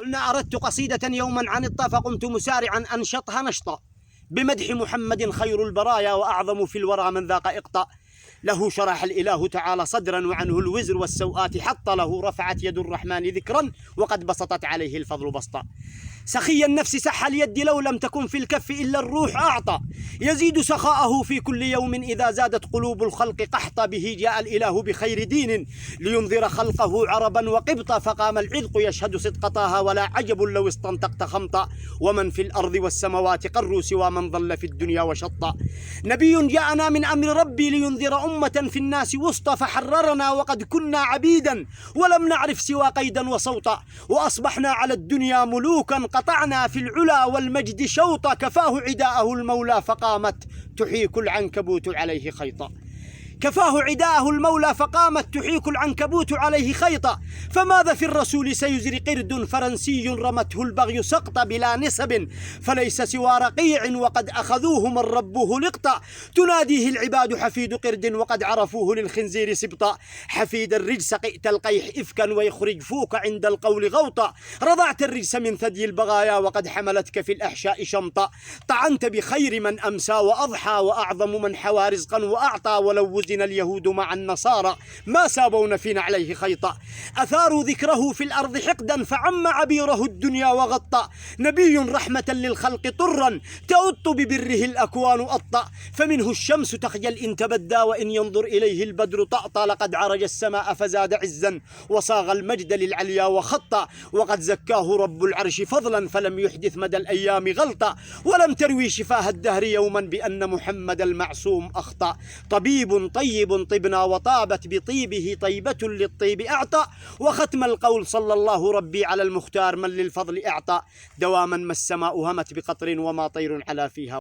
قلنا أردت قصيدة يوما عن الطا فقمت مسارعا أنشطها نشطا بمدح محمد خير البرايا وأعظم في الورى من ذاق إقطا. له شرح الإله تعالى صدرا وعنه الوزر والسوءات حط له رفعت يد الرحمن ذكرا وقد بسطت عليه الفضل بسطا. سخي النفس سح اليد لو لم تكن في الكف إلا الروح أعطى يزيد سخاءه في كل يوم إذا زادت قلوب الخلق قحطا. به جاء الإله بخير دين لينذر خلقه عربا وقبطا فقام العذق يشهد صدق طه ولا عجب لو استنطقت خمطا. ومن في الأرض والسماوات قروا سوى من ظل في الدنيا وشطا. نبي جاءنا من أمر ربي لينذر أمة في الناس وسطى فحررنا وقد كنا عبيدا ولم نعرف سوى قيدا وصوتا. وأصبحنا على الدنيا ملوكا قطعنا في العلا والمجد شوطا. كفاه عداءه المولى فقامت تحيك العنكبوت عليه خيطا. كفاه عداءه المولى فقامت تحيك العنكبوت عليه خيطا. فماذا في الرسول سيزري قرد فرنسي رمته البغي سقطا بلا نسب فليس سوى رقيع وقد أخذوه من ربه لقطا. تناديه العباد حفيد قرد وقد عرفوه للخنزير سبطا. حفيد الرجس قئت القيح إفكا ويخرج فوك عند القول غوطا. رضعت الرجس من ثدي البغايا وقد حملتك في الأحشاء شمطا. طعنت بخير من أمسى وأضحى وأعظم من حوى رزقا وأعطى. ولو وزن اليهود مع النصارى ما سابون فينا عليه خيطا. أثاروا ذكره في الأرض حقدا فعم عبيره الدنيا وغطى. نبي رحمة للخلق طرا تؤط ببره الأكوان أطأ. فمنه الشمس تخجل إن تبدى وإن ينظر إليه البدر طأطأ. لقد عرج السماء فزاد عزا وصاغ المجد للعليا وخطا. وقد زكاه رب العرش فضلا فلم يحدث مدى الأيام غلطا. ولم تروي شفاه الدهر يوما بأن محمد المعصوم أخطأ. طبيب طيب طبنا وطابت بطيبه طيبة للطيب أعطى. وختم القول صلى الله ربي على المختار من للفضل أعطى. دواما ما السماء همت بقطر وما طير على فيها